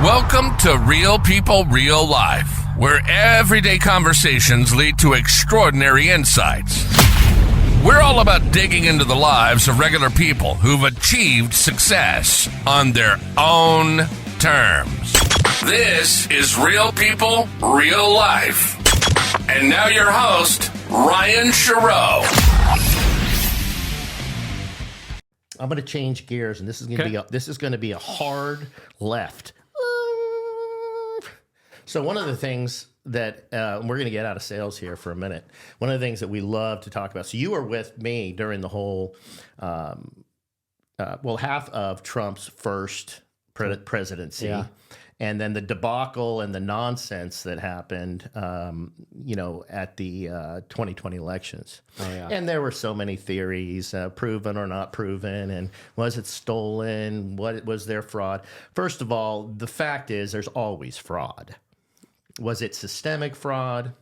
Welcome to Real People, Real Life, where everyday conversations lead to extraordinary insights. We're all about digging into the lives of regular people who've achieved success on their own terms. This is Real People, Real Life. And now your host, Ryan Shiro. I'm going to change gears, and this is going to be a hard left. So one of the things that we're going to get out of sales here for a minute. One of the things that we love to talk about. So you were with me during the whole, half of Trump's first presidency. Yeah. And then the debacle and the nonsense that happened, at the 2020 elections. Oh, yeah. And there were so many theories, proven or not proven, and was it stolen? What was there fraud? First of all, the fact is there's always fraud. Was it systemic fraud?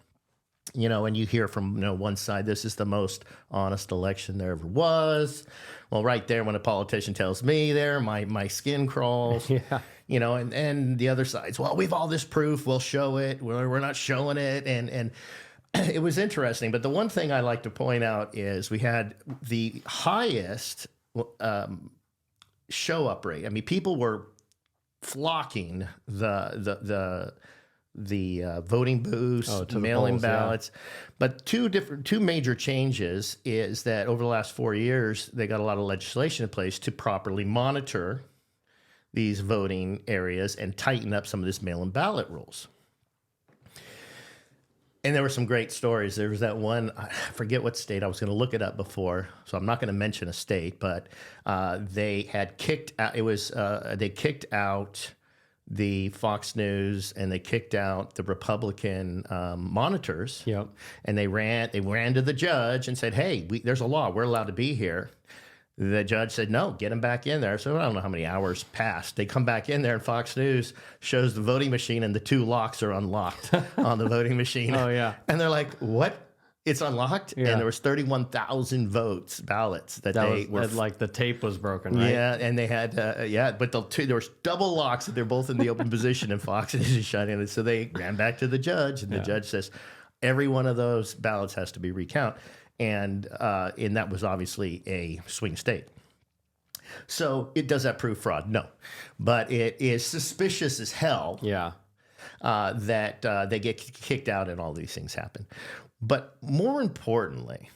And you hear from one side, this is the most honest election there ever was. Well, right there, when a politician tells me there, my skin crawls. Yeah. And the other side's, well, we've all this proof, we'll show it, we're not showing it. And it was interesting. But the one thing I like to point out is we had the highest show up rate. I mean, people were flocking the voting booths, mail-in ballots. Yeah. But two major changes is that over the last 4 years, they got a lot of legislation in place to properly monitor these voting areas and tighten up some of this mail-in ballot rules. And there were some great stories. There was that one, I forget what state, I was going to look it up before, so I'm not going to mention a state, but they had kicked out, they kicked out the Fox News and they kicked out the Republican monitors. Yep. And they ran to the judge and said, hey, there's a law, we're allowed to be here. The judge said, no, get him back in there. So I don't know how many hours passed. They come back in there and Fox News shows the voting machine and the two locks are unlocked on the voting machine. Oh, yeah. And they're like, what? It's unlocked? Yeah. And there was 31,000 ballots that they were... like the tape was broken, right? Yeah, and they had, but there was double locks that they're both in the open position and Fox News is shut in. So they ran back to the judge and the judge says, every one of those ballots has to be recounted. And that was obviously a swing state. So does that prove fraud? No. But it is suspicious as hell that they get kicked out and all these things happen. But more importantly,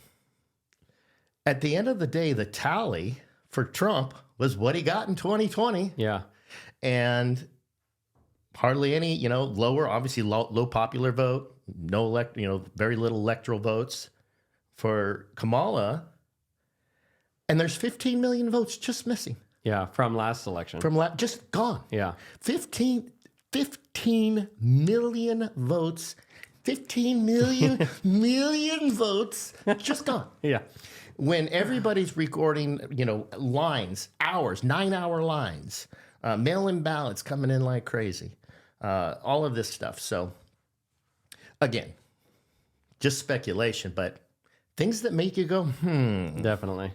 at the end of the day, the tally for Trump was what he got in 2020. Yeah. And hardly any, lower, obviously low popular vote, very little electoral votes for Kamala, and there's 15 million votes just missing. Yeah, from last election. Just gone. Yeah. 15 million votes, 15 million votes just gone. Yeah. When everybody's recording, lines, hours, 9-hour lines, mail-in ballots coming in like crazy, all of this stuff. So, again, just speculation, but things that make you go, Definitely.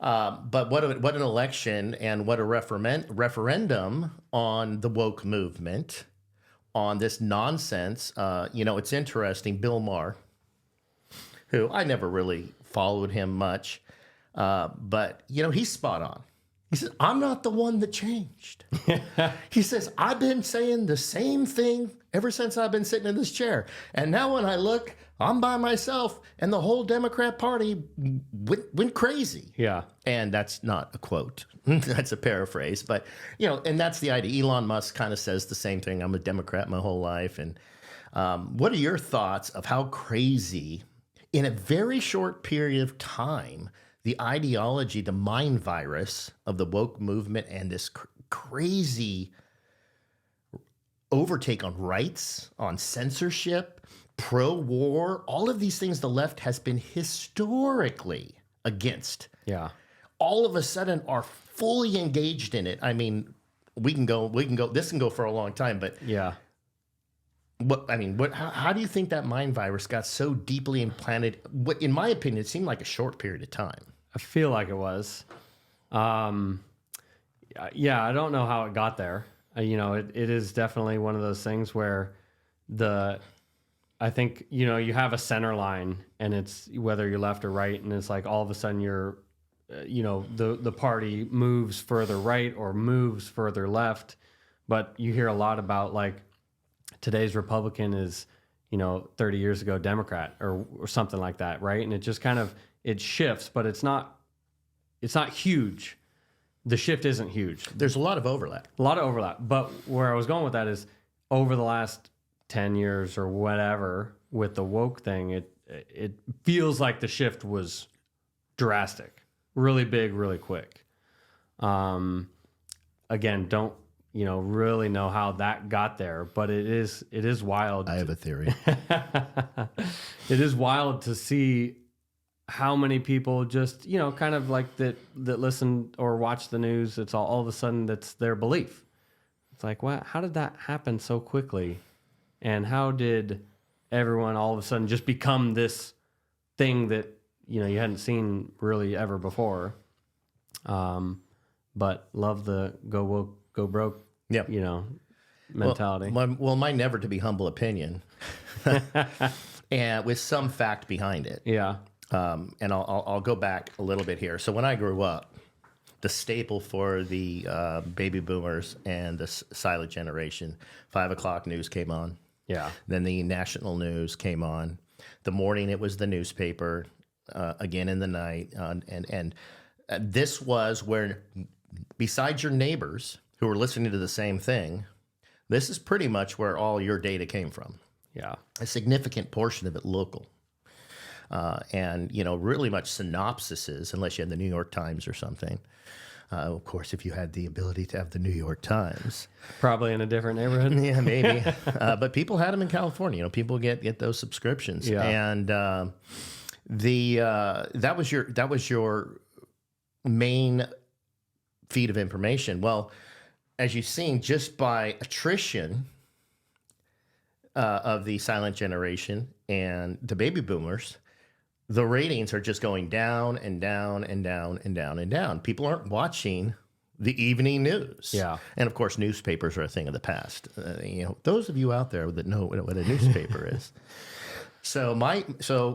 But what an election and what a referendum on the woke movement, on this nonsense. It's interesting. Bill Maher, who I never really followed him much, but, he's spot on. He says, I'm not the one that changed. He says, I've been saying the same thing ever since I've been sitting in this chair. And now when I look, I'm by myself, and the whole Democrat Party went crazy. Yeah. And that's not a quote. That's a paraphrase. But, and that's the idea. Elon Musk kind of says the same thing. I'm a Democrat my whole life. And what are your thoughts of how crazy, in a very short period of time, the ideology, the mind virus of the woke movement and this crazy overtake on rights, on censorship, pro-war, all of these things the left has been historically against. Yeah. All of a sudden are fully engaged in it. I mean, we can go, this can go for a long time, but yeah. How do you think that mind virus got so deeply implanted? What, in my opinion, it seemed like a short period of time. I feel like it was. Yeah, I don't know how it got there. it is definitely one of those things where I think, you have a center line and it's whether you're left or right. And it's like all of a sudden you're, the party moves further right or moves further left. But you hear a lot about like today's Republican is, 30 years ago Democrat or something like that. Right. And it just kind of, it shifts, but it's not huge. The shift isn't huge. There's a lot of overlap. But where I was going with that is over the last 10 years or whatever with the woke thing, it feels like the shift was drastic, really big, really quick. Again, don't, really know how that got there, but it is wild. I have a theory. It is wild to see how many people just, kind of like that listen or watch the news. It's all of a sudden that's their belief. It's like, what? How did that happen so quickly? And how did everyone all of a sudden just become this thing that, you hadn't seen really ever before? But love the go woke, go broke, Yep. mentality. Well, my never to be humble opinion, and with some fact behind it. Yeah. And I'll go back a little bit here. So when I grew up, the staple for the baby boomers and the silent generation, 5 o'clock news came on. Yeah. Then the national news came on. The morning it was the newspaper. Again in the night, and this was where, besides your neighbors who were listening to the same thing, this is pretty much where all your data came from. Yeah. A significant portion of it local. And, really much synopsises, unless you had the New York Times or something. Of course, if you had the ability to have the New York Times. Probably in a different neighborhood. Yeah, maybe. But people had them in California. People get those subscriptions. Yeah. And that was your main feed of information. Well, as you've seen, just by attrition of the silent generation and the baby boomers, the ratings are just going down and down and down and down and down. People aren't watching the evening news. Yeah. And of course, newspapers are a thing of the past. Those of you out there that know what a newspaper is. So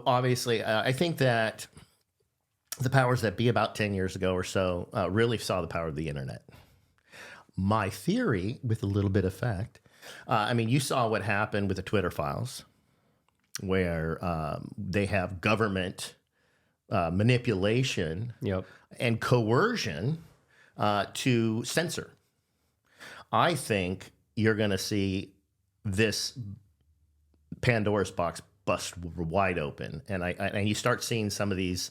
obviously, I think that the powers that be about 10 years ago or so really saw the power of the internet. My theory, with a little bit of fact, you saw what happened with the Twitter files, where they have government manipulation and coercion to censor. I think you're going to see this Pandora's box bust wide open, and you start seeing some of these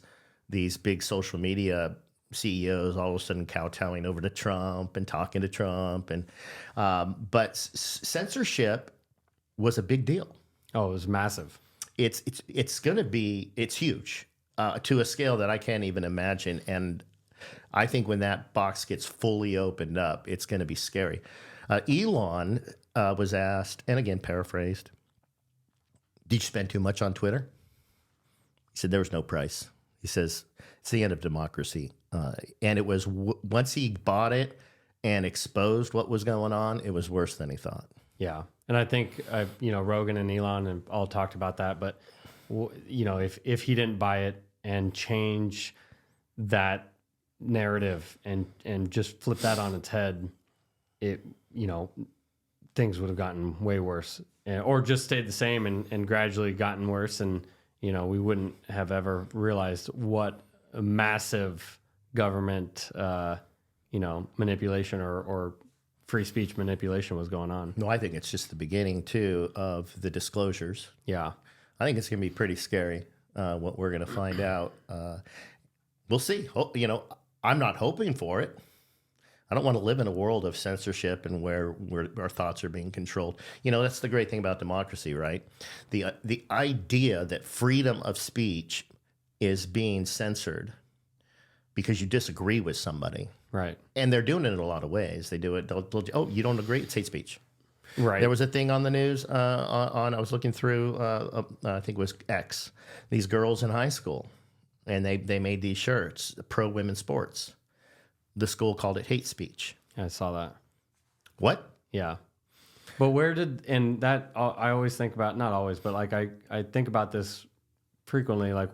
big social media CEOs all of a sudden kowtowing over to Trump and talking to Trump, and but censorship was a big deal. Oh, it was massive. It's huge to a scale that I can't even imagine, and I think when that box gets fully opened up, it's going to be scary. Elon was asked, and again paraphrased, "Did you spend too much on Twitter?" He said there was no price. He says it's the end of democracy, and it was once he bought it and exposed what was going on, it was worse than he thought. Yeah, and I think Rogan and Elon and all talked about that, but if he didn't buy it and change that narrative and just flip that on its head, things would have gotten way worse, or just stayed the same and gradually gotten worse, and we wouldn't have ever realized what a massive government manipulation or free speech manipulation was going on. No, I think it's just the beginning too of the disclosures. Yeah, I think it's going to be pretty scary what we're going to find out. We'll see. I'm not hoping for it. I don't want to live in a world of censorship and where our thoughts are being controlled. That's the great thing about democracy, right? The idea that freedom of speech is being censored because you disagree with somebody. Right. And they're doing it in a lot of ways. They do it. Oh, you don't agree? It's hate speech. Right. There was a thing on the news I was looking through, I think it was X, these girls in high school, and they made these shirts, pro women's sports. The school called it hate speech. I saw that. What? Yeah. But I always think about, not always, but like I think about this frequently, like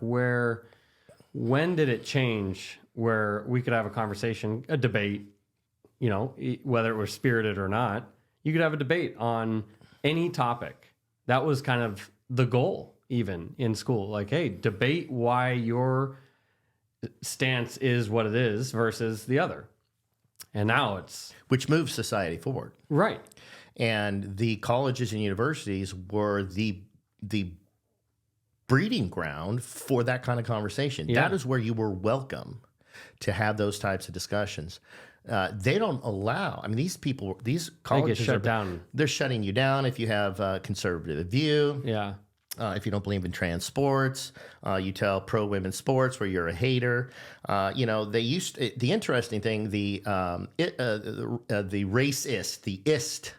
when did it change where we could have a conversation, a debate, whether it was spirited or not, you could have a debate on any topic. That was kind of the goal, even in school. Like, hey, debate why your stance is what it is versus the other. And now which moves society forward. Right. And the colleges and universities were the breeding ground for that kind of conversation. Yeah. That is where you were welcome to have those types of discussions. They don't allow. I mean, these colleges get shut down. They're shutting you down if you have a conservative view. Yeah. If you don't believe in trans sports, you tell pro women's sports where you're a hater. They used the interesting thing. The racist, the ist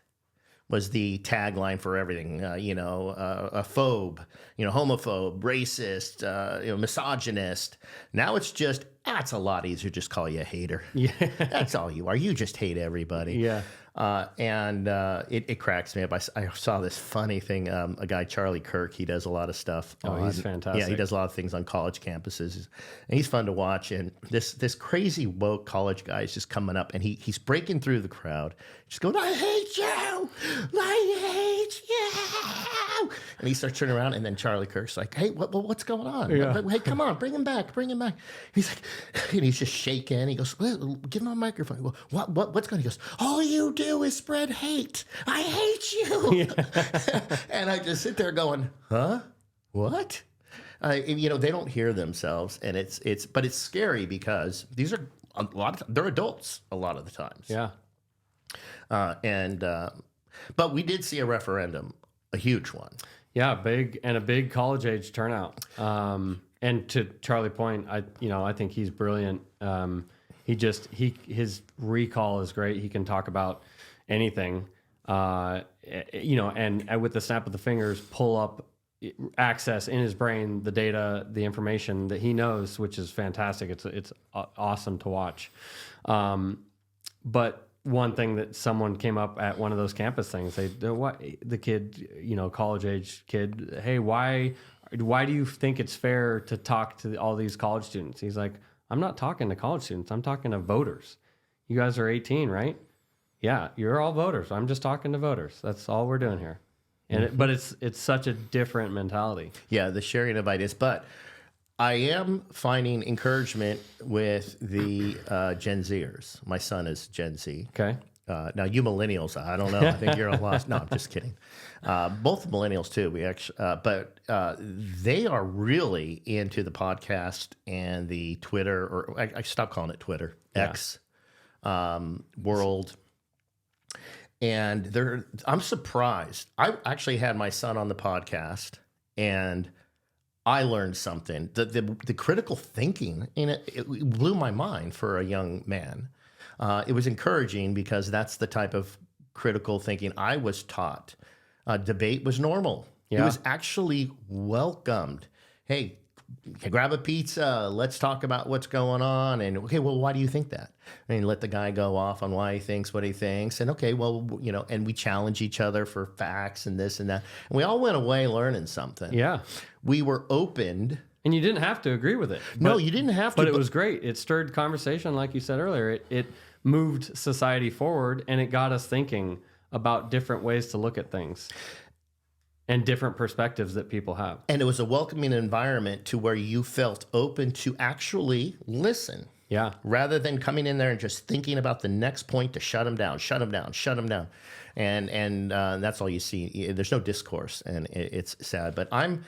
was the tagline for everything. A phobe, homophobe, racist, misogynist. Now it's just, it's a lot easier to just call you a hater. Yeah. That's all you are. You just hate everybody. Yeah. It cracks me up. I saw this funny thing. A guy, Charlie Kirk, he does a lot of stuff. He's fantastic. Yeah, he does a lot of things on college campuses, and he's fun to watch. And this crazy woke college guy is just coming up, and he's breaking through the crowd, just going, "I hate you! I hate you!" And he starts turning around, and then Charlie Kirk's like, "Hey, what's going on? Yeah. Hey, come on, bring him back, bring him back." He's like, and he's just shaking. He goes, "Well, give him a microphone." Well, what's going on? He goes, "All you do is spread hate. I hate you." Yeah. And I just sit there going, huh? What? They don't hear themselves, and but it's scary because these are they're adults a lot of the times. Yeah. But we did see a referendum, a huge one. Yeah, a big college age turnout. And to Charlie Point, I think he's brilliant. His recall is great. He can talk about anything, and with the snap of the fingers, pull up, access in his brain the data, the information that he knows, which is fantastic. It's awesome to watch. But one thing that someone came up at one of those campus things, the kid, college age kid, "Hey, why do you think it's fair to talk to all these college students?" He's like, "I'm not talking to college students. I'm talking to voters. You guys are 18, right? Yeah, you're all voters. I'm just talking to voters. That's all we're doing here." And but it's such a different mentality. Yeah, the sharing of ideas. But I am finding encouragement with the Gen Zers. My son is Gen Z. Okay. Now you millennials, I don't know. I think you're a lost. No, I'm just kidding. Both millennials too. We actually, but they are really into the podcast and the Twitter, or I stopped calling it Twitter, X world. And I'm surprised. I actually had my son on the podcast, and I learned something. The critical thinking in it blew my mind for a young man. It was encouraging because that's the type of critical thinking I was taught. Debate was normal. Yeah. It was actually welcomed. Hey, grab a pizza. Let's talk about what's going on. And okay, well, why do you think that? And let the guy go off on why he thinks what he thinks. And okay, well, and we challenge each other for facts and this and that. And we all went away learning something. Yeah. We were opened. And you didn't have to agree with it. No, you didn't have to. But it was great. It stirred conversation, like you said earlier. It moved society forward, and it got us thinking about different ways to look at things and different perspectives that people have. And it was a welcoming environment to where you felt open to actually listen. Yeah. Rather than coming in there and just thinking about the next point to shut them down. And that's all you see. There's no discourse, and it's sad. But I'm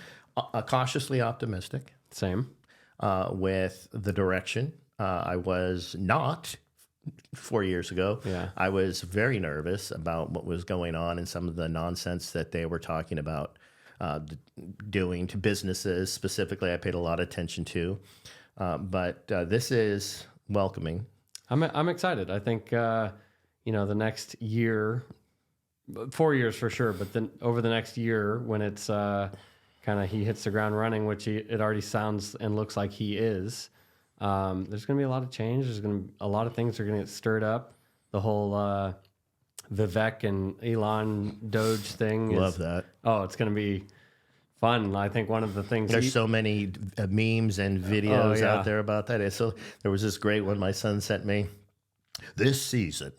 cautiously optimistic. Same. With the direction. I was not 4 years ago. Yeah. I was very nervous about what was going on and some of the nonsense that they were talking about doing to businesses. Specifically, I paid a lot of attention to. But this is welcoming. I'm excited. I think the next year, 4 years for sure, but then over the next year when it's he hits the ground running, which it already sounds and looks like he is. There's going to be a lot of change. A lot of things are going to get stirred up. The whole Vivek and Elon Doge thing. Love that. Oh, it's going to be fun. I think one of the things There's so many memes and videos out there about that. So there was this great one my son sent me. This season,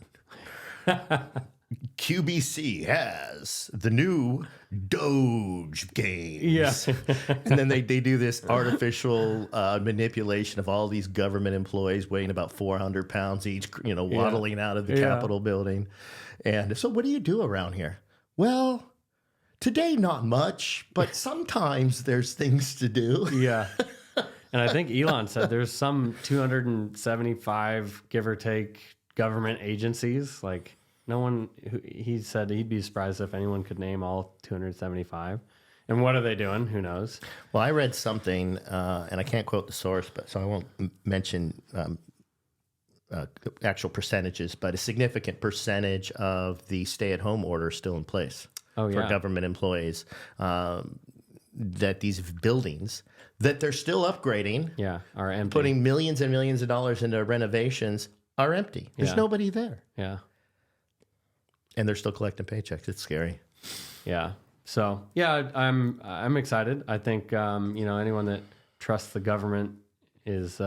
QBC has the new Doge games. Yeah. And then they do this artificial manipulation of all these government employees weighing about 400 pounds each, waddling out of the Capitol building. And so what do you do around here? Well, today, not much, but sometimes there's things to do. Yeah. And I think Elon said there's some 275, give or take, government agencies. Like, no one, he said he'd be surprised if anyone could name all 275. And what are they doing? Who knows? Well, I read something, and I can't quote the source, but so I won't mention actual percentages, but a significant percentage of the stay-at-home order is still in place for government employees. That these buildings that they're still upgrading, are empty. Putting millions and millions of dollars into renovations, are empty. There's nobody there. Yeah. And they're still collecting paychecks. It's scary. Yeah. So I'm excited. I think anyone that trusts the government has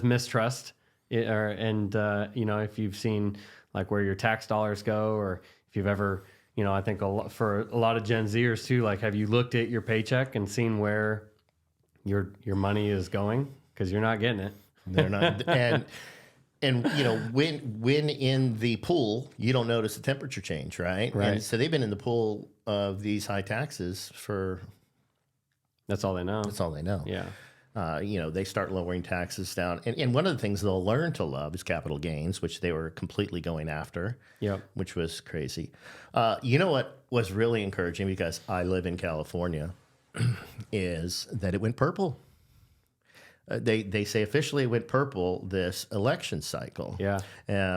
mistrust. If you've seen like where your tax dollars go, or if you've ever, I think for a lot of Gen Zers too, like, have you looked at your paycheck and seen where your money is going? Because you're not getting it. They're not. And when in the pool, you don't notice the temperature change, right? Right. And so they've been in the pool of these high taxes for. That's all they know. That's all they know. Yeah. They start lowering taxes down. And one of the things they'll learn to love is capital gains, which they were completely going after, which was crazy. You know what was really encouraging, because I live in California, is that it went purple. They say officially it went purple this election cycle. Yeah.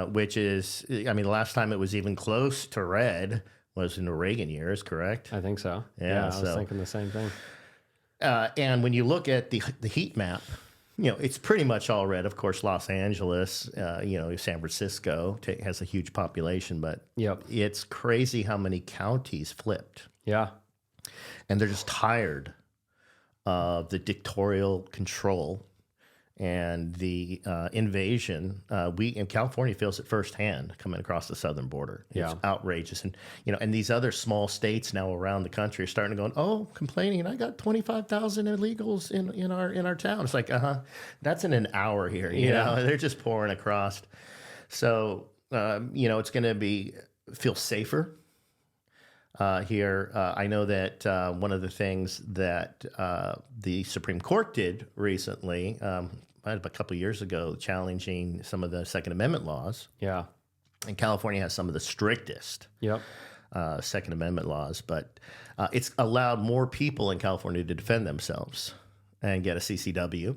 Which is, the last time it was even close to red was in the Reagan years, correct? I think so. Yeah, I was thinking the same thing. And when you look at the heat map, it's pretty much all red. Of course, Los Angeles, San Francisco has a huge population, but it's crazy how many counties flipped. Yeah. And they're just tired of the dictatorial control and the invasion. We in California feels it firsthand coming across the southern border. It's outrageous, and and these other small states now around the country are starting to go, complaining. I got 25,000 illegals in our town. It's like, that's in an hour here. You know, they're just pouring across. So it's going to feel safer. Here, I know that one of the things that the Supreme Court did recently, a couple of years ago, challenging some of the Second Amendment laws. Yeah. And California has some of the strictest Second Amendment laws, but it's allowed more people in California to defend themselves and get a CCW,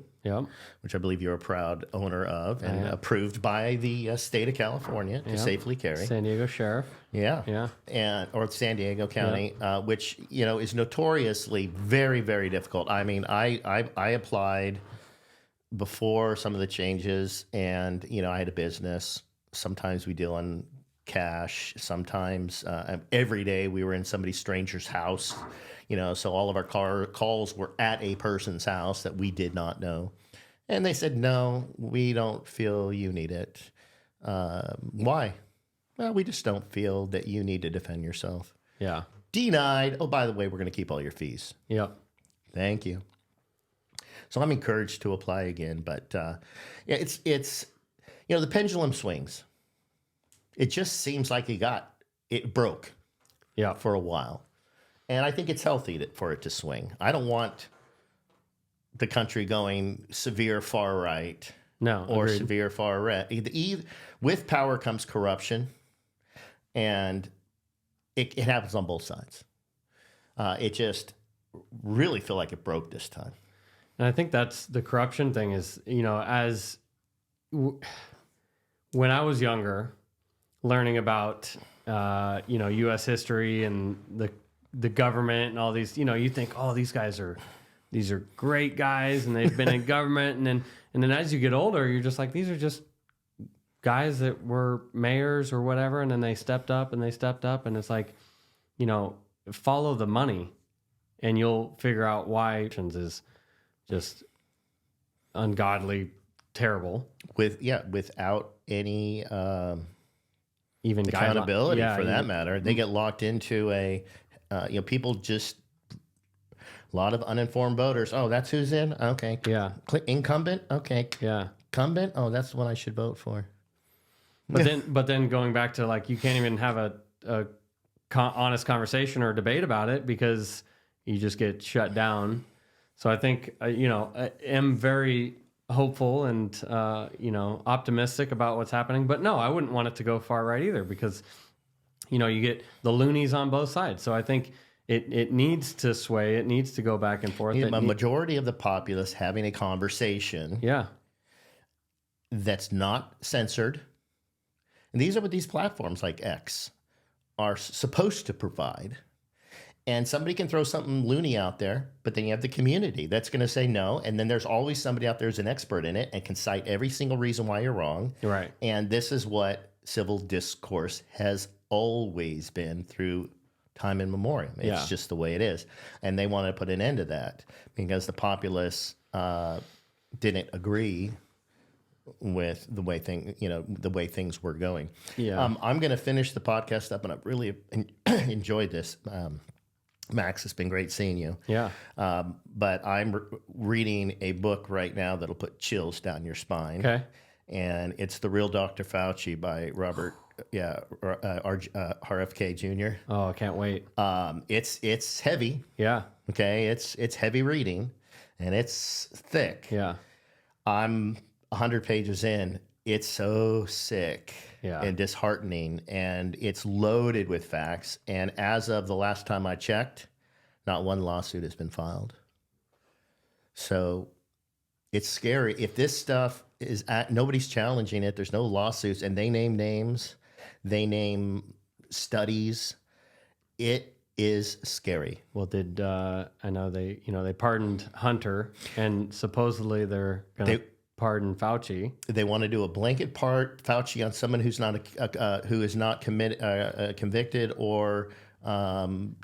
which I believe you're a proud owner of, and approved by the state of California to safely carry. San Diego Sheriff. Or San Diego County, which is notoriously very, very difficult. I mean, I applied before some of the changes, and I had a business. Sometimes we deal in cash. Sometimes every day we were in somebody's stranger's house. So all of our calls were at a person's house that we did not know. And they said, no, we don't feel you need it. Why? Well, we just don't feel that you need to defend yourself. Yeah. Denied. Oh, by the way, we're going to keep all your fees. Yep. Thank you. So I'm encouraged to apply again. But it's the pendulum swings. It just seems like it broke for a while. And I think it's healthy for it to swing. I don't want the country going severe far right or severe far left. With power comes corruption, and it happens on both sides. It just really feel like it broke this time. And I think that's the corruption thing is, when I was younger, learning about, U.S. history and the government and all these, you think, these are great guys and they've been in government. And then as you get older, you're just like, these are just guys that were mayors or whatever, and then they stepped up, and it's like, you know, follow the money, and you'll figure out why is just ungodly terrible. Without any Even accountability for that matter. They get locked into people just a lot of uninformed voters. Oh, that's who's in? Okay. Yeah. Incumbent? Okay. Yeah. Incumbent? Oh, that's the one I should vote for. But then going back to like, you can't even have a honest conversation or debate about it because you just get shut down. So I think, I am very hopeful and, optimistic about what's happening. But no, I wouldn't want it to go far right either because, you get the loonies on both sides. So I think it needs to sway. It needs to go back and forth. A majority of the populace having a conversation that's not censored. And these are what these platforms like X are supposed to provide. And somebody can throw something loony out there, but then you have the community that's going to say no. And then there's always somebody out there who's an expert in it and can cite every single reason why you're wrong. Right. And this is what civil discourse has always been through time immemorial. It's just the way it is. And they want to put an end to that because the populace didn't agree with the way things were going. Yeah. I'm going to finish the podcast up, and I've really enjoyed this. Max, it's been great seeing you. Yeah. But I'm reading a book right now that'll put chills down your spine. Okay. And it's The Real Dr. Fauci by Robert RFK Jr. Oh, I can't wait. It's heavy. Yeah. Okay. It's heavy reading, and it's thick. Yeah. I'm 100 pages in. It's so sick and disheartening, and it's loaded with facts. And as of the last time I checked, not one lawsuit has been filed. So it's scary. If this stuff is nobody's challenging it, there's no lawsuits, and they name names, they name studies. It is scary. Well, I know they pardoned Hunter, and supposedly they're going to pardon Fauci. They want to do a blanket Fauci on someone who's not who is not convicted or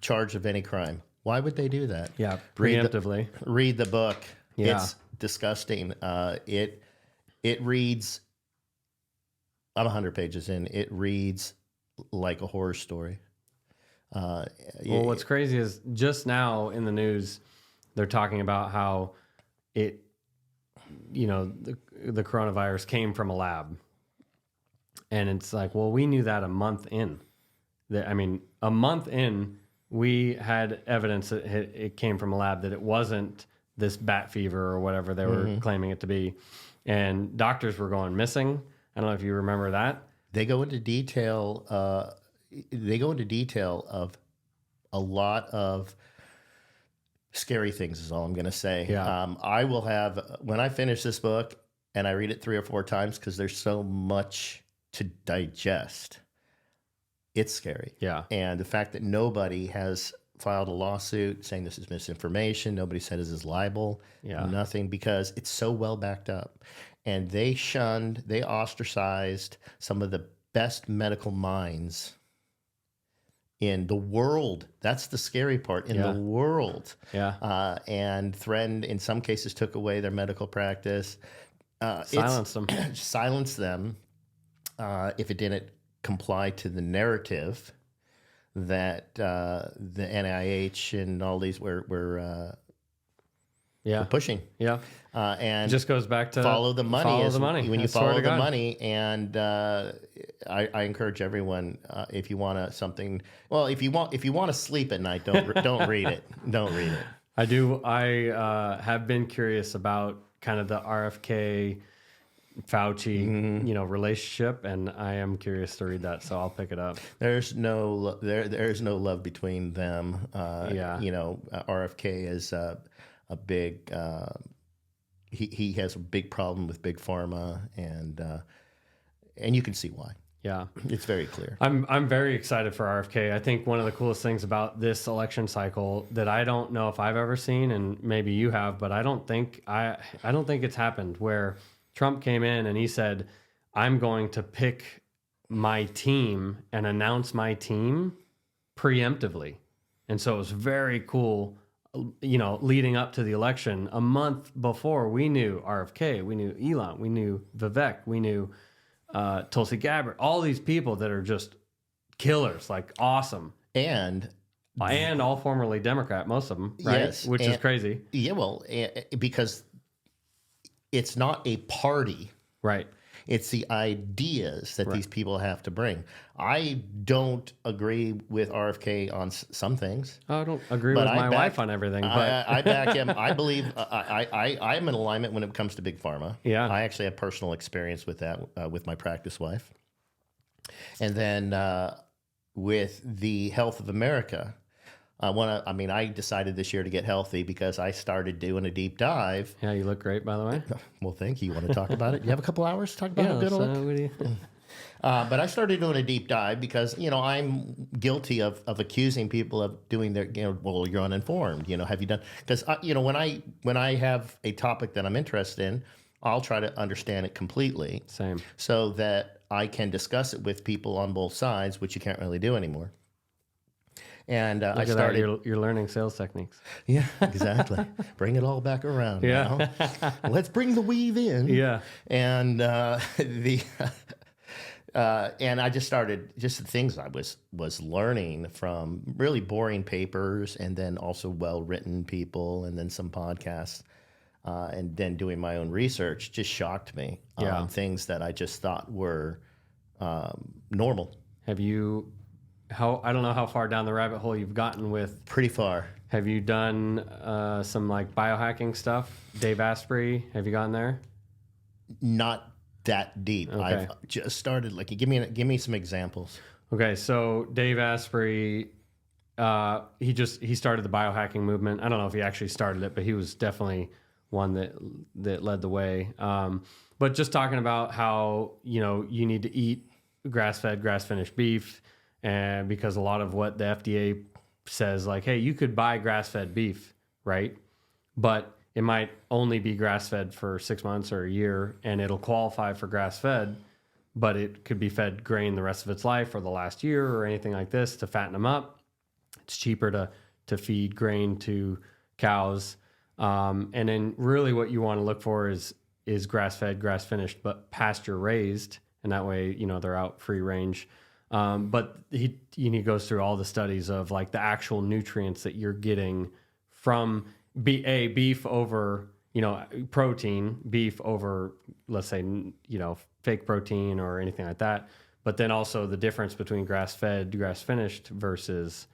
charged of any crime. Why would they do that? Yeah, preemptively. Read the book. Yeah. It's disgusting. It reads. I'm 100 pages in. It reads like a horror story. Well, what's crazy is just now in the news, they're talking about how it. The coronavirus came from a lab. And it's like, well, we knew that a month in. A month in, we had evidence that it came from a lab, that it wasn't this bat fever or whatever they were claiming it to be. And doctors were going missing. I don't know if you remember that. They go into detail. Of a lot of scary things is all I'm going to say. Yeah. I will have, when I finish this book and I read it 3 or 4 times, because there's so much to digest, it's scary. Yeah. And the fact that nobody has filed a lawsuit saying this is misinformation, nobody said this is libel, nothing, because it's so well backed up. And they ostracized some of the best medical minds in the world. That's the scary part, in the world. Yeah. And threatened, in some cases, took away their medical practice. Silenced them. Silenced them if it didn't comply to the narrative that the NIH and all these were pushing. Yeah. And it just goes back to follow the money. When you follow the money, and I encourage everyone, if you want something, well, if you want to sleep at night, don't read it. Don't read it. I do. I have been curious about kind of the RFK Fauci, relationship, and I am curious to read that, so I'll pick it up. There's no love between them. RFK is a big. He has a big problem with big pharma, and you can see why. Yeah, it's very clear. I'm very excited for RFK. I think one of the coolest things about this election cycle that I don't know if I've ever seen, and maybe you have, but I don't think it's happened, where Trump came in and he said, I'm going to pick my team and announce my team preemptively. And so it was very cool, leading up to the election. A month before, we knew RFK, we knew Elon, we knew Vivek, we knew Tulsi Gabbard, all these people that are just killers, like awesome. And all formerly Democrat, most of them, right? Yes, which is crazy. Yeah, well, because it's not a party. Right. It's the ideas that these people have to bring. I don't agree with RFK on some things. I don't agree with my wife on everything. But I back him. I believe I'm in alignment when it comes to big pharma. Yeah. I actually have personal experience with that with my practice wife. And then with the health of America, I decided this year to get healthy because I started doing a deep dive. Yeah, you look great, by the way. Well, thank you. You want to talk about it? You have a couple hours to talk about how good I look? But I started doing a deep dive because, I'm guilty of accusing people of doing their, well, you're uninformed. Have you done? Because, when I have a topic that I'm interested in, I'll try to understand it completely. Same. So that I can discuss it with people on both sides, which you can't really do anymore. And I started. You're learning sales techniques. Yeah, exactly. Bring it all back around. Yeah. Now. Let's bring the weave in. Yeah. And and I just started the things I was learning from really boring papers, and then also well written people, and then some podcasts, and then doing my own research just shocked me. Yeah. Things that I just thought were normal. Have you? I don't know how far down the rabbit hole you've gotten with. Pretty far. Have you done some like biohacking stuff? Dave Asprey, have you gone there? Not that deep. Okay. I've just started. Like, give me some examples. Okay, so Dave Asprey, he started the biohacking movement. I don't know if he actually started it, but he was definitely one that led the way. But just talking about how you need to eat grass-fed, grass-finished beef. And because a lot of what the FDA says, like, hey, you could buy grass-fed beef, right? But it might only be grass-fed for 6 months or a year, and it'll qualify for grass-fed, but it could be fed grain the rest of its life or the last year or anything like this to fatten them up. It's cheaper to feed grain to cows. And then really what you want to look for is grass-fed, grass-finished, but pasture-raised, and that way, they're out free range. But he goes through all the studies of like the actual nutrients that you're getting from beef over, protein, beef over, let's say, fake protein or anything like that. But then also the difference between grass-fed, grass-finished versus,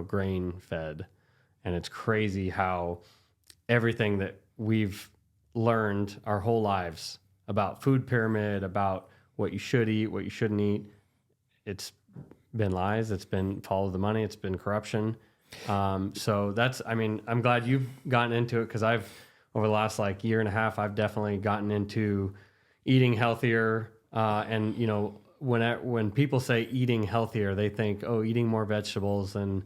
grain-fed. And it's crazy how everything that we've learned our whole lives about food pyramid, about what you should eat, what you shouldn't eat, it's been lies. It's been follow the money. It's been corruption. So I'm glad you've gotten into it because over the last year and a half, I've definitely gotten into eating healthier. And when people say eating healthier, they think, eating more vegetables and,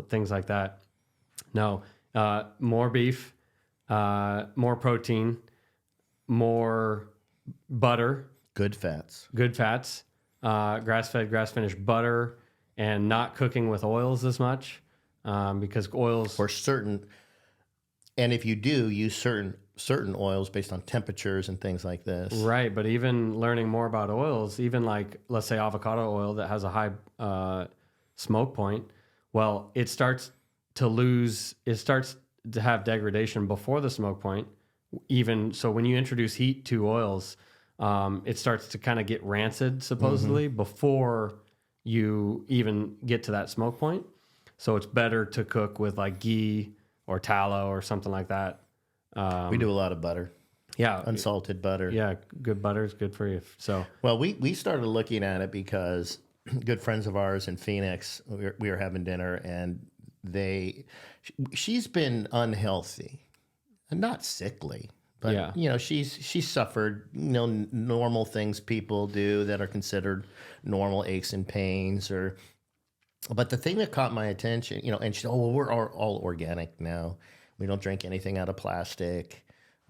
things like that. No, more beef, more protein, more butter. Good fats. Grass-fed, grass-finished butter, and not cooking with oils as much because oils... Or certain... And if you do, use certain oils based on temperatures and things like this. Right, but even learning more about oils, even let's say avocado oil that has a high smoke point, well, it starts to have degradation before the smoke point. Even so, when you introduce heat to oils... it starts to kind of get rancid, supposedly, before you even get to that smoke point. So it's better to cook with ghee or tallow or something like that. We do a lot of butter. Yeah. Unsalted butter. Yeah, good butter is good for you. So, well, we started looking at it because good friends of ours in Phoenix, we were having dinner, and she's been unhealthy, not sickly. But, she's suffered, normal things people do that are considered normal aches and pains. But the thing that caught my attention, and she said, we're all organic now. We don't drink anything out of plastic.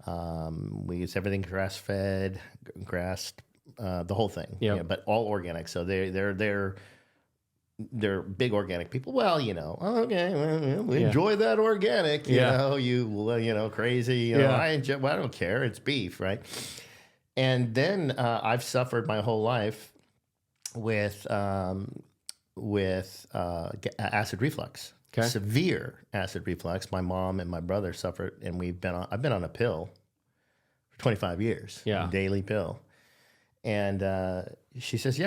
We use everything grass-fed, the whole thing. Yep. Yeah, but all organic. So they're big organic people. Well, okay, well, we enjoy that organic. You know, crazy. You know, I don't care. It's beef, right? And then I've suffered my whole life with acid reflux, severe acid reflux. My mom and my brother suffered, and I've been on a pill for 25 years, a daily pill. And she says,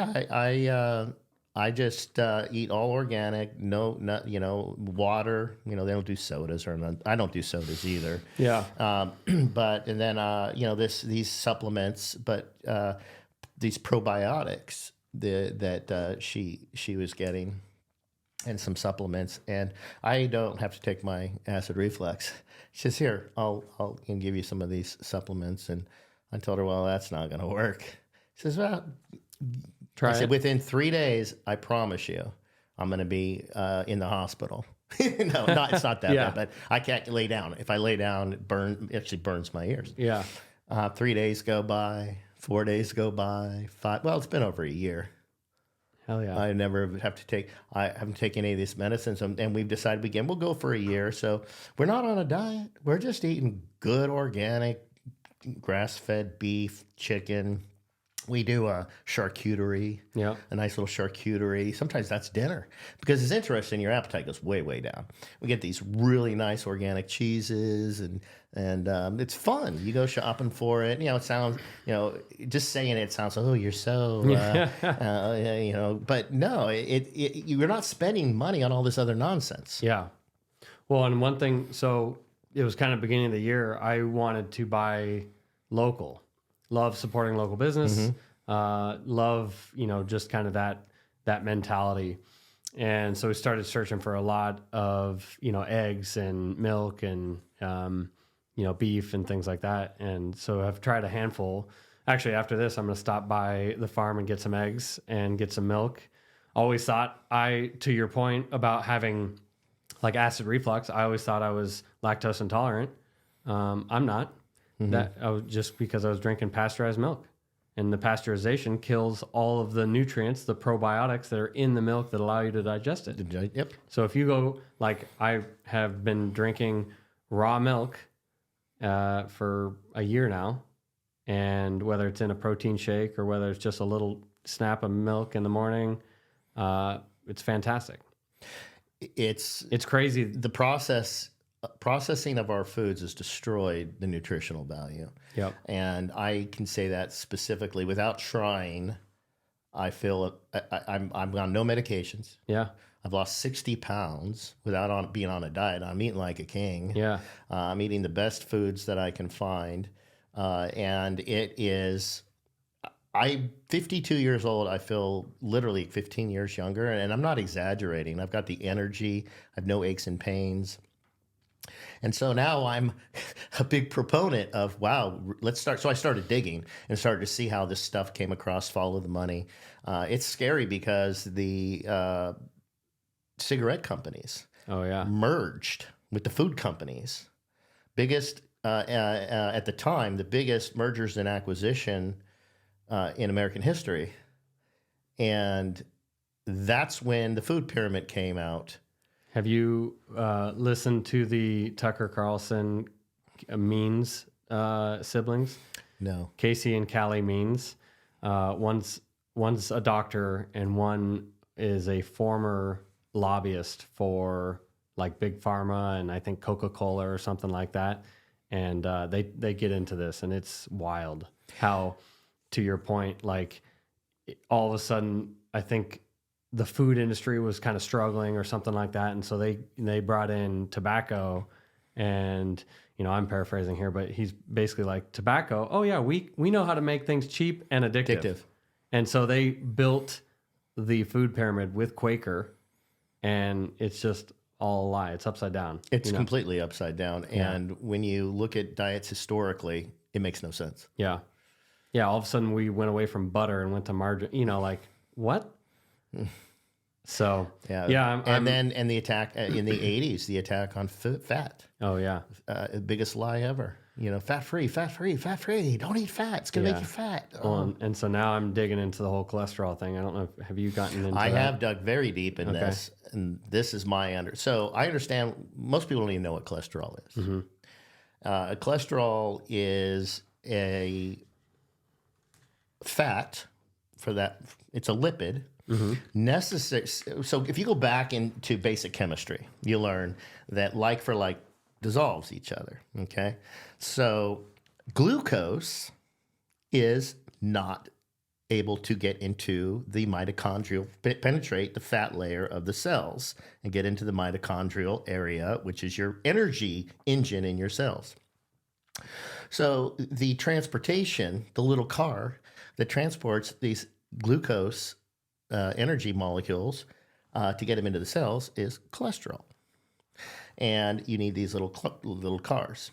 I just eat all organic, water. You know, they don't do sodas I don't do sodas either. Yeah. But and then these supplements, but these probiotics that she was getting, and some supplements, and I don't have to take my acid reflux. She says, "Here, I'll give you some of these supplements," and I told her, "Well, that's not going to work." She says, "Well." I said, within 3 days, I promise you, I'm going to be in the hospital. It's not that bad, but I can't lay down. If I lay down, it actually burns my ears. Yeah. 3 days go by, 4 days go by, 5. Well, it's been over a year. Hell yeah. I haven't taken any of these medicines, and we've decided we'll go for a year. So we're not on a diet. We're just eating good, organic, grass-fed beef, chicken. We do a charcuterie, a nice little charcuterie. Sometimes that's dinner, because it's interesting. Your appetite goes way, way down. We get these really nice organic cheeses, and it's fun. You go shopping for it. It sounds, just saying it sounds, oh, you're so, but no, you're not spending money on all this other nonsense. Yeah. Well, and one thing, so it was kind of beginning of the year, I wanted to buy local. Love supporting local business. Love, just kind of that mentality. And so we started searching for a lot of, eggs and milk and, beef and things like that. And so I've tried a handful. Actually, after this, I'm going to stop by the farm and get some eggs and get some milk. Always thought to your point about having like acid reflux, I always thought I was lactose intolerant. I'm not. That just because I was drinking pasteurized milk, and the pasteurization kills all of the nutrients, the probiotics that are in the milk that allow you to digest it. Yep. So if you go, like I have been drinking raw milk for a year now, and whether it's in a protein shake or whether it's just a little snap of milk in the morning, it's fantastic. It's crazy. The processing of our foods has destroyed the nutritional value. Yep. And I can say that specifically without trying. I feel I'm on no medications. Yeah. I've lost 60 pounds without being on a diet. I'm eating like a king. Yeah. I'm eating the best foods that I can find. And it is, I'm 52 years old. I feel literally 15 years younger, and I'm not exaggerating. I've got the energy. I have no aches and pains. And so now I'm a big proponent of, wow, let's start. So I started digging and started to see how this stuff came across, follow the money. It's scary because the cigarette companies merged with the food companies. Biggest, at the time, the biggest mergers and acquisition in American history. And that's when the food pyramid came out. Have you listened to the Tucker Carlson Means siblings? No. Casey and Callie Means. One's a doctor and one is a former lobbyist for like Big Pharma and I think Coca-Cola or something like that. And they get into this, and it's wild how, to your point, like all of a sudden, I think the food industry was kind of struggling or something like that. And so they brought in tobacco, and, I'm paraphrasing here, but he's basically like, tobacco. Oh yeah, we know how to make things cheap and addictive. And so they built the food pyramid with Quaker, and it's just all a lie. It's upside down. It's completely upside down. Yeah. And when you look at diets historically, it makes no sense. Yeah. Yeah. All of a sudden we went away from butter and went to margarine, like what? So yeah, and the attack in the 80s, the attack on fat. Oh yeah, biggest lie ever. Fat free, fat free, fat free. Don't eat fat. It's going to make you fat. Well, and so now I'm digging into the whole cholesterol thing. I don't know. Have you gotten into I that? have dug very deep in this, and this is so I understand most people don't even know what cholesterol is. Cholesterol is a fat it's a lipid necessary. So if you go back into basic chemistry, you learn that like for like dissolves each other. Okay. So glucose is not able to get into the mitochondrial, penetrate the fat layer of the cells and get into the mitochondrial area, which is your energy engine in your cells. So the transportation, the little car that transports these glucose energy molecules to get them into the cells is cholesterol. And you need these little cars.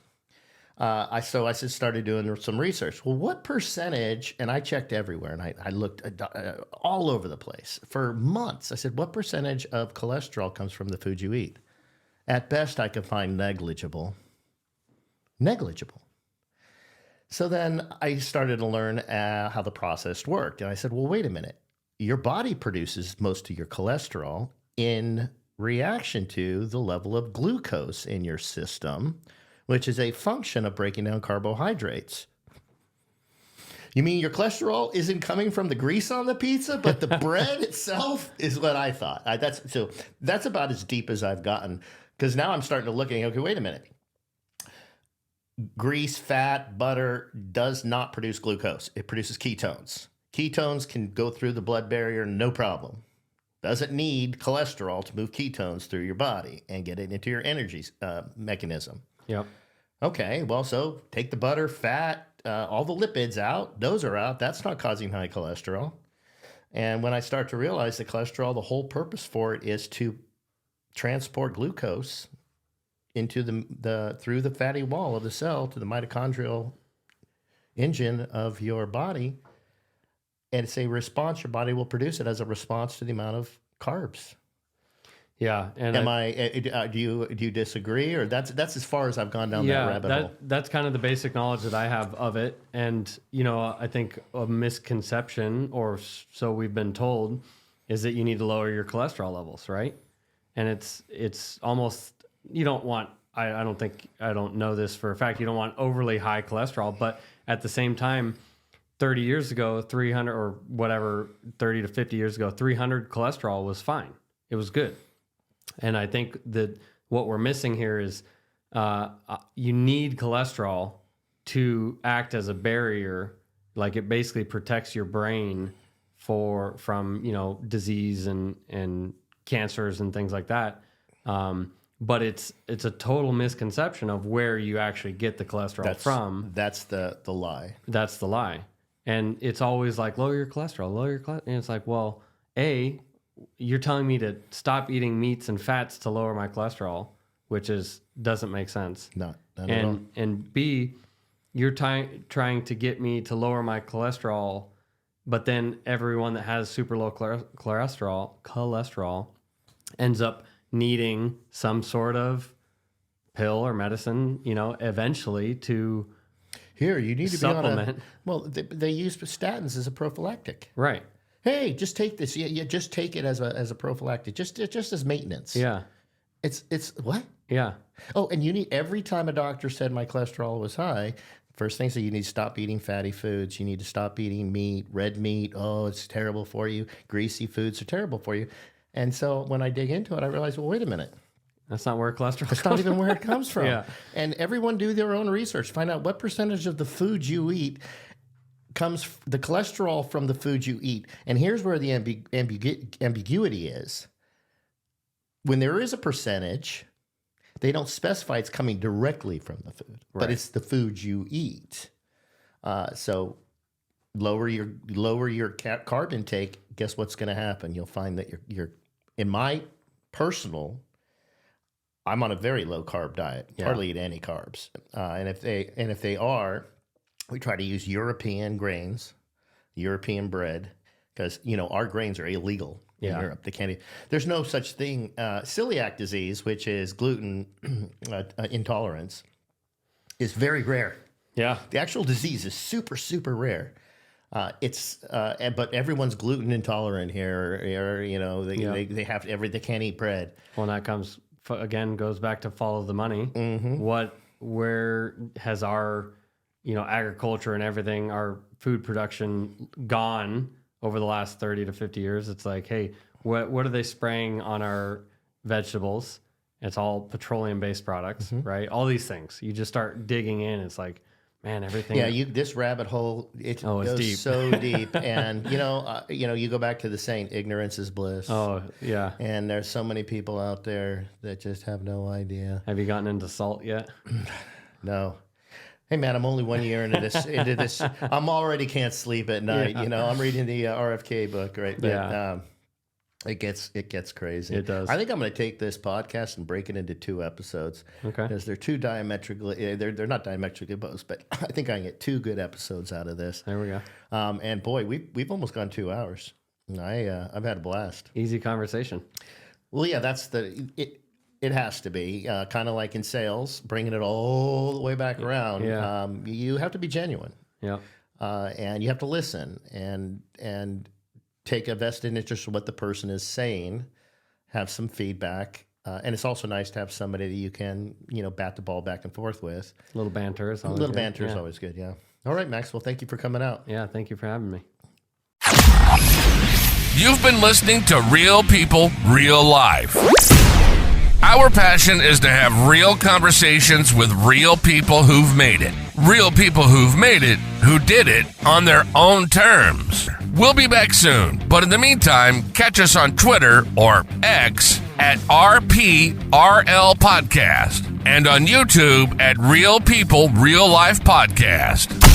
I started doing some research. Well, what percentage, and I checked everywhere, and I looked all over the place for months. I said, what percentage of cholesterol comes from the food you eat? At best, I could find negligible. Negligible. So then I started to learn how the process worked. And I said, well, wait a minute. Your body produces most of your cholesterol in reaction to the level of glucose in your system, which is a function of breaking down carbohydrates. You mean your cholesterol isn't coming from the grease on the pizza, but the bread itself is what I thought. That's about as deep as I've gotten, because now I'm starting to look at, okay, wait a minute. Grease, fat, butter does not produce glucose. It produces ketones. Ketones can go through the blood barrier, no problem. Doesn't need cholesterol to move ketones through your body and get it into your energy mechanism. Yep. Okay, well, so take the butter, fat, all the lipids out. Those are out. That's not causing high cholesterol. And when I start to realize that cholesterol, the whole purpose for it is to transport glucose into through the fatty wall of the cell to the mitochondrial engine of your body. And it's a response. Your body will produce it as a response to the amount of carbs. Yeah. And do you disagree, or that's as far as I've gone down that rabbit hole? That's kind of the basic knowledge that I have of it. And, I think a misconception, or so we've been told, is that you need to lower your cholesterol levels, right? And it's almost, you don't want, I don't know this for a fact, you don't want overly high cholesterol, but at the same time, 30 years ago, 300 or whatever, 30 to 50 years ago, 300 cholesterol was fine. It was good. And I think that what we're missing here is you need cholesterol to act as a barrier. Like it basically protects your brain from disease and cancers and things like that. But it's a total misconception of where you actually get the cholesterol from. That's the lie. That's the lie. And it's always like, lower your cholesterol, lower your cholesterol. And it's like, well, A, you're telling me to stop eating meats and fats to lower my cholesterol, which doesn't make sense. Not at all. And B, you're trying to get me to lower my cholesterol, but then everyone that has super low cholesterol ends up needing some sort of pill or medicine, eventually to Here, you need to supplement. be on they use statins as a prophylactic. Right. Hey, just take this. Yeah, just take it as a prophylactic, just as maintenance. Yeah. It's what? Yeah. Oh, and you need, every time a doctor said my cholesterol was high, first thing, so you need to stop eating fatty foods. You need to stop eating meat, red meat. Oh, it's terrible for you. Greasy foods are terrible for you. And so when I dig into it, I realize, well, wait a minute. That's not where cholesterol That's not even where it comes from. Yeah. And everyone do their own research. Find out what percentage of the food you eat comes, the cholesterol from the food you eat. And here's where the ambiguity is. When there is a percentage, they don't specify it's coming directly from the food, but it's the food you eat. So lower your carb intake. Guess what's going to happen? You'll find that you're in my personal, I'm on a very low carb diet. Hardly eat any carbs. And if they are, we try to use European grains, European bread, because our grains are illegal in Europe. They can't eat. There's no such thing. Celiac disease, which is gluten intolerance, is very rare. Yeah. The actual disease is super, super rare. But everyone's gluten intolerant here, or they have they can't eat bread. Well, that goes back to follow the money. Mm-hmm. Where has our, agriculture and everything, our food production gone over the last 30 to 50 years? It's like, hey, what are they spraying on our vegetables? It's all petroleum-based products, right? All these things. You just start digging in. It's like, man, everything. Yeah, this rabbit hole, it goes deep. so deep. And, you go back to the saying, ignorance is bliss. Oh, yeah. And there's so many people out there that just have no idea. Have you gotten into salt yet? No. Hey, man, I'm only 1 year into this. I'm already can't sleep at night. Yeah. I'm reading the RFK book, right? But, Yeah. It gets crazy. It does. I think I'm going to take this podcast and break it into 2 episodes. Okay. Because they're two diametrically, they're not diametrically opposed, but I think I can get 2 good episodes out of this. There we go. And boy, we've almost gone 2 hours. I've had a blast. Easy conversation. Well, yeah, it has to be kind of like in sales, bringing it all the way back around. Yeah. You have to be genuine. Yeah. And you have to listen and take a vested interest in what the person is saying, have some feedback. And it's also nice to have somebody that you can, bat the ball back and forth with. A little banter is always A little good. banter is always good, yeah. All right, Maxwell, thank you for coming out. Yeah, thank you for having me. You've been listening to Real People, Real Life. Our passion is to have real conversations with real people who've made it. Real people who've made it, who did it on their own terms. We'll be back soon, but in the meantime, catch us on Twitter or X at RPRL Podcast and on YouTube at Real People, Real Life Podcast.